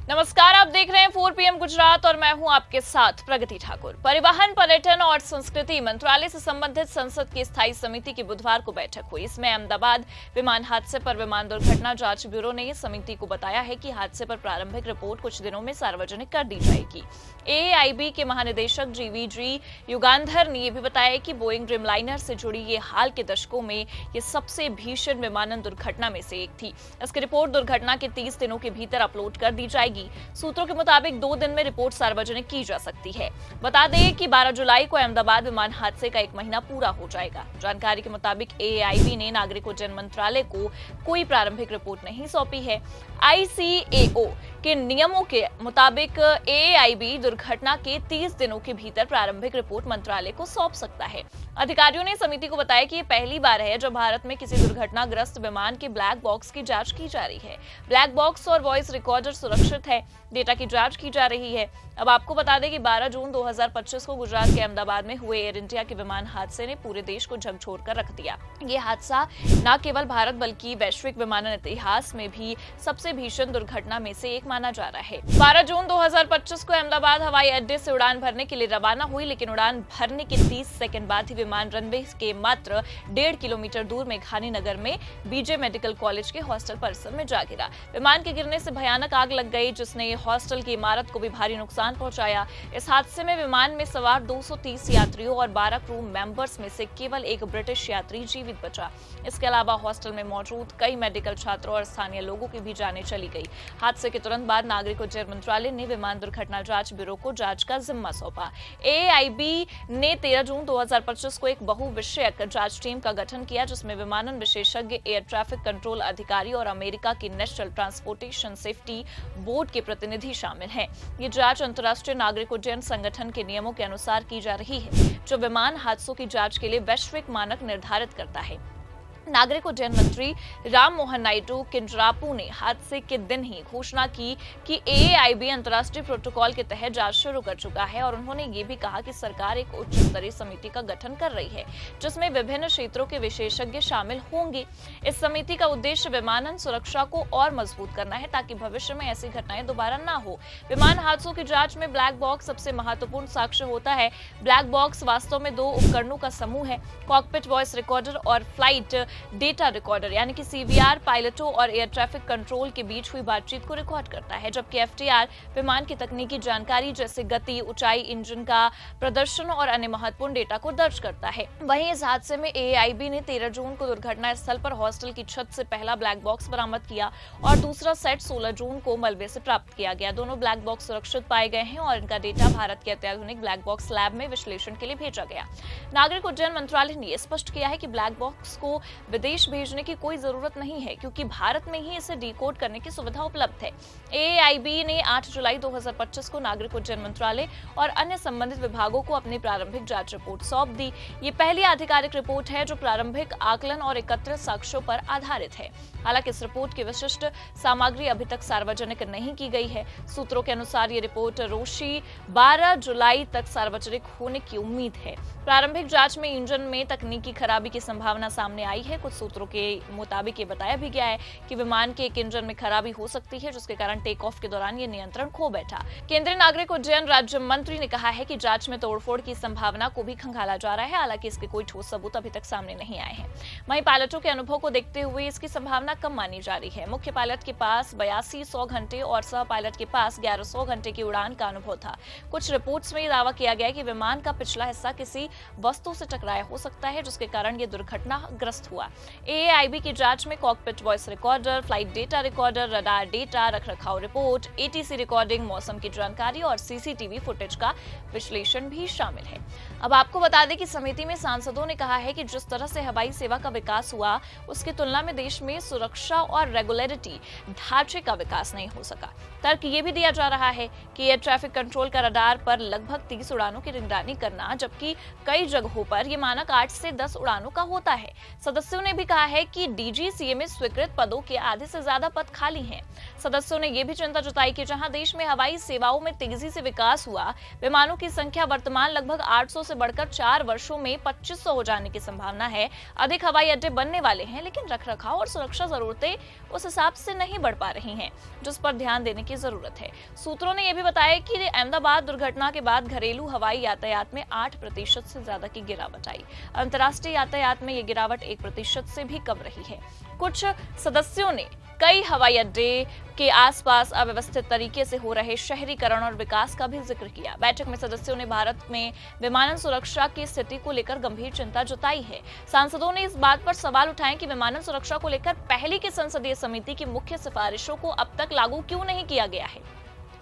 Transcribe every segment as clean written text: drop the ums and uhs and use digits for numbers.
नमस्कार, आप देख रहे हैं 4 PM गुजरात और मैं हूं आपके साथ प्रगति ठाकुर। परिवहन, पर्यटन और संस्कृति मंत्रालय से संबंधित संसद की स्थायी समिति की बुधवार को बैठक हुई। इसमें अहमदाबाद विमान हादसे पर विमान दुर्घटना जांच ब्यूरो ने समिति को बताया है कि हादसे पर प्रारंभिक रिपोर्ट कुछ दिनों में सार्वजनिक कर दी जाएगी। AAIB के महानिदेशक GVG युगांधर ने यह भी बताया कि बोइंग ड्रीमलाइनर से जुड़ी ये हाल के दशकों में ये सबसे भीषण विमानन दुर्घटना में से एक थी। इसकी रिपोर्ट दुर्घटना के 30 दिनों के भीतर अपलोड कर दी जाएगी। सूत्रों के मुताबिक 2 दिन में रिपोर्ट सार्वजनिक की जा सकती है। बता दें कि 12 जुलाई को अहमदाबाद विमान हादसे का 1 महीना पूरा हो जाएगा। जानकारी के मुताबिक AAIB ने नागरिक उड्डयन मंत्रालय को कोई प्रारंभिक रिपोर्ट नहीं सौंपी है। ICAO के नियमों के मुताबिक AAIB दुर्घटना के 30 दिनों के भीतर प्रारंभिक रिपोर्ट मंत्रालय को सौंप सकता है। अधिकारियों ने समिति को बताया कि ये पहली बार है जब भारत में किसी दुर्घटनाग्रस्त विमान के ब्लैक बॉक्स की जांच की जा रही है। ब्लैक बॉक्स और वॉइस रिकॉर्डर सुरक्षित है, डेटा की जांच की जा रही है। अब आपको बता दें कि 12 जून 2025 को गुजरात के अहमदाबाद में हुए एयर इंडिया के विमान हादसे ने पूरे देश को झकझोर कर रख दिया। ये हादसा न केवल भारत बल्कि वैश्विक विमानन इतिहास में भी सबसे भीषण दुर्घटना में से एक माना जा रहा है। 12 जून 2025 को अहमदाबाद हवाई अड्डे से उड़ान भरने के लिए रवाना हुई, लेकिन उड़ान भरने के 30 सेकंड बाद ही विमान रनवे के मात्र 1.5 किलोमीटर दूर मेघानी नगर में BJ मेडिकल कॉलेज के हॉस्टल परिसर में जा गिरा। विमान के गिरने से भयानक आग लग गई, जिसने हॉस्टल की इमारत को भी भारी नुकसान पहुंचाया। इस हादसे में विमान में सवार 230 यात्रियों और 12 क्रू मेंबर्स में से केवल एक ब्रिटिश यात्री जीवित बचा। इसके अलावा हॉस्टल में मौजूद कई मेडिकल छात्रों और स्थानीय लोगों की भी जानें चली गई। हादसे के तुरंत बाद नागरिक उड्डयन मंत्रालय ने विमान दुर्घटना जांच ब्यूरो को जांच का जिम्मा सौंपा। AAIB ने 13 जून 2025 को एक बहुविषयक जांच टीम का गठन किया, जिसमें विमानन विशेषज्ञ, एयर ट्रैफिक कंट्रोल अधिकारी और अमेरिका की नेशनल ट्रांसपोर्टेशन सेफ्टी बोर्ड के प्रतिनिधि शामिल हैं। ये जांच अंतर्राष्ट्रीय नागरिक उड्डयन संगठन के नियमों के अनुसार की जा रही है, जो विमान हादसों की जांच के लिए वैश्विक मानक निर्धारित करता है। नागरिक उड्डयन मंत्री राम मोहन नायडू किंजरापू ने हादसे के दिन ही घोषणा की कि AAIB अंतर्राष्ट्रीय प्रोटोकॉल के तहत जांच शुरू कर चुका है और उन्होंने ये भी कहा कि सरकार एक उच्च स्तरीय समिति का गठन कर रही है, जिसमें विभिन्न क्षेत्रों के विशेषज्ञ शामिल होंगे। इस समिति का उद्देश्य विमानन सुरक्षा को और मजबूत करना है, ताकि भविष्य में ऐसी घटनाएं दोबारा न हो। विमान हादसों की जांच में ब्लैक बॉक्स सबसे महत्वपूर्ण साक्ष्य होता है। ब्लैक बॉक्स वास्तव में 2 उपकरणों का समूह है, कॉकपिट वॉइस रिकॉर्डर और फ्लाइट डेटा रिकॉर्डर यानी कि CVR पायलटों और एयर ट्रैफिक कंट्रोल के बीच हुई बातचीत को रिकॉर्ड करता है, जबकि FTR विमान की तकनीकी जानकारी जैसे गति, ऊंचाई, इंजन का प्रदर्शन और अन्य महत्वपूर्ण डेटा को दर्ज करता है। वहीं इस हादसे में AAIB ने 13 जून को दुर्घटना स्थल पर हॉस्टल की छत से पहला ब्लैक बॉक्स बरामद किया और दूसरा सेट 16 जून को मलबे से प्राप्त किया गया। दोनों ब्लैक बॉक्स सुरक्षित पाए गए हैं और इनका डेटा भारत के अत्याधुनिक ब्लैक बॉक्स लैब में विश्लेषण के लिए भेजा गया। नागरिक उड्डयन मंत्रालय ने स्पष्ट किया है कि ब्लैक बॉक्स को विदेश भेजने की कोई जरूरत नहीं है, क्योंकि भारत में ही इसे डिकोड करने की सुविधा उपलब्ध है। AAIB ने 8 जुलाई 2025 को नागरिक उड्डयन मंत्रालय और अन्य संबंधित विभागों को अपनी प्रारंभिक जांच रिपोर्ट सौंप दी। ये पहली आधिकारिक रिपोर्ट है जो प्रारंभिक आकलन और एकत्रित साक्ष्यों पर आधारित है। हालांकि इस रिपोर्ट की विशिष्ट सामग्री अभी तक सार्वजनिक नहीं की गई है। सूत्रों के अनुसार ये रिपोर्ट रोशी 12 जुलाई तक सार्वजनिक होने की उम्मीद है। प्रारंभिक जांच में इंजन में तकनीकी खराबी की संभावना सामने आई है। कुछ सूत्रों के मुताबिक ये बताया भी गया है कि विमान के एक इंजन में खराबी हो सकती है, जिसके कारण टेक ऑफ के दौरान ये नियंत्रण खो बैठा। केंद्रीय नागरिक उड्डयन राज्य मंत्री ने कहा है कि जांच में तोड़फोड़ की संभावना को भी खंगाला जा रहा है, हालांकि इसके कोई ठोस सबूत अभी तक सामने नहीं आए हैं। वहीं पायलटों के अनुभव को देखते हुए इसकी संभावना कम मानी जा रही है। मुख्य पायलट के पास 8200 घंटे और सह पायलट के पास 1100 घंटे की उड़ान का अनुभव था। कुछ रिपोर्ट्स में दावा किया गया कि विमान का पिछला हिस्सा किसी वस्तु से टकराया हो सकता है, जिसके कारण ये दुर्घटनाग्रस्त हुआ। AAIB की जांच में cockpit voice recorder, flight data recorder, radar data, रखरखाव रिपोर्ट, ATC रिकॉर्डिंग, मौसम की जानकारी और CCTV फुटेज का विश्लेषण भी शामिल है। अब आपको बता दें कि समिति में सांसदों ने कहा है कि जिस तरह से हवाई सेवा का विकास हुआ, उसकी तुलना में देश में सुरक्षा और रेगुलेटरी ढांचे का विकास नहीं हो सका। तर्क ये भी दिया जा रहा है कि एयर ट्रैफिक कंट्रोल का रडार पर लगभग 30 उड़ानों की निगरानी करना, जबकि कई जगहों पर यह मानक 8 से 10 उड़ानों का होता है। सदस्यों सदस्यों ने भी कहा है कि डीजीसीए में स्वीकृत पदों के आधे से ज्यादा पद खाली हैं। सदस्यों ने यह भी चिंता जताई कि जहां देश में हवाई सेवाओं में तेजी से विकास हुआ, विमानों की संख्या वर्तमान लगभग 800 से बढ़कर 4 वर्षों में 2500 हो जाने की संभावना है। अधिक हवाई अड्डे बनने वाले हैं, लेकिन रखरखाव और सुरक्षा जरूरतें उस हिसाब से नहीं बढ़ पा रही हैं, जिस पर ध्यान देने की जरूरत है। सूत्रों ने यह भी बताया कि अहमदाबाद दुर्घटना के बाद घरेलू हवाई यातायात में 8% से ज्यादा की गिरावट आई। अंतर्राष्ट्रीय यातायात में यह गिरावट 1% से भी कम रही है। कुछ सदस्यों ने कई हवाई अड्डे के आसपास अव्यवस्थित तरीके से हो रहे शहरीकरण और विकास का भी जिक्र किया। बैठक में सदस्यों ने भारत में विमानन सुरक्षा की स्थिति को लेकर गंभीर चिंता जताई है। सांसदों ने इस बात पर सवाल उठाए कि विमानन सुरक्षा को लेकर पहले की संसदीय समिति की मुख्य सिफारिशों को अब तक लागू क्यों नहीं किया गया है।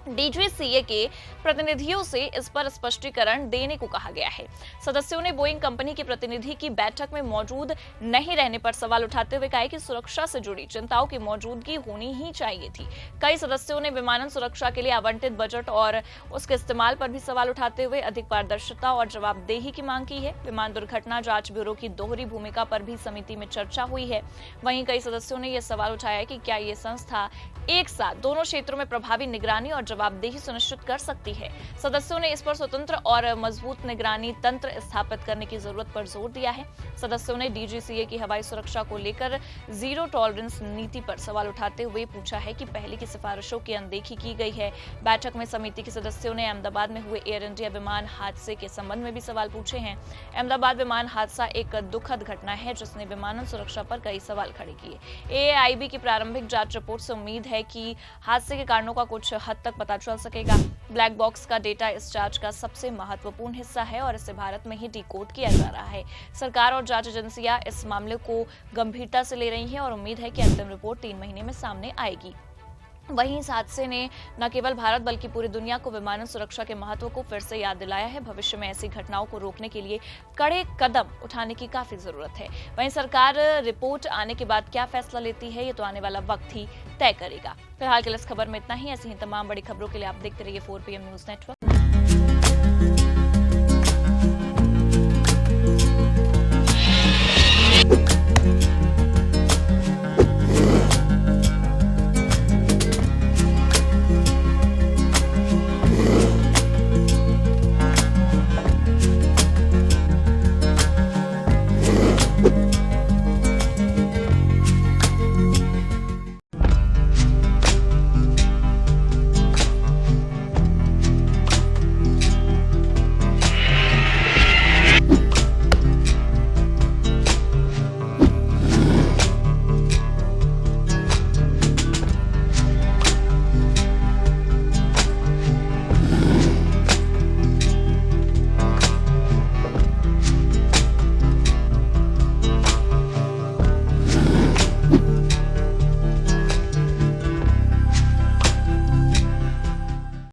डीजीसीए के प्रतिनिधियों से इस पर स्पष्टीकरण देने को कहा गया है। सदस्यों ने बोइंग कंपनी के प्रतिनिधि की बैठक में मौजूद नहीं रहने पर सवाल उठाते हुए कहा कि सुरक्षा से जुड़ी चिंताओं की मौजूदगी होनी ही चाहिए थी। कई सदस्यों ने विमानन सुरक्षा के लिए आवंटित बजट और उसके इस्तेमाल पर भी सवाल उठाते हुए अधिक पारदर्शिता और जवाबदेही की मांग की है। विमान दुर्घटना जांच ब्यूरो की दोहरी भूमिका पर भी समिति में चर्चा हुई है। वहीं कई सदस्यों ने यह सवाल उठाया कि क्या ये संस्था एक साथ दोनों क्षेत्रों में प्रभावी निगरानी और जवाबदेही सुनिश्चित कर सकती है। सदस्यों ने इस पर स्वतंत्र और मजबूत निगरानी तंत्र स्थापित करने की जरूरत पर जोर दिया है। सदस्यों ने डीजीसीए की हवाई सुरक्षा को लेकर जीरो टॉलरेंस नीति पर सवाल उठाते हुए पूछा है कि पहले की सिफारिशों की अनदेखी की गई है। बैठक में समिति के सदस्यों ने अहमदाबाद में हुए एयर इंडिया विमान हादसे के संबंध में भी सवाल पूछे हैं। अहमदाबाद विमान हादसा एक दुखद घटना है जिसने विमानन सुरक्षा पर कई सवाल खड़े किए। एआईबी की प्रारंभिक जांच रिपोर्ट से उम्मीद है कि हादसे के कारणों का कुछ हद तक पता चल सकेगा। ब्लैक बॉक्स का डेटा इस जांच का सबसे महत्वपूर्ण हिस्सा है और इसे भारत में ही डिकोड किया जा रहा है। सरकार और जांच एजेंसियां इस मामले को गंभीरता से ले रही हैं और उम्मीद है कि अंतिम रिपोर्ट 3 महीने में सामने आएगी। वहीं इस हादसे ने न केवल भारत बल्कि पूरी दुनिया को विमानन सुरक्षा के महत्व को फिर से याद दिलाया है। भविष्य में ऐसी घटनाओं को रोकने के लिए कड़े कदम उठाने की काफी जरूरत है। वहीं सरकार रिपोर्ट आने के बाद क्या फैसला लेती है, ये तो आने वाला वक्त ही तय करेगा। फिलहाल के लिए इस खबर में इतना ही। ऐसी ही तमाम बड़ी खबरों के लिए आप देखते रहिए 4 PM न्यूज नेटवर्क।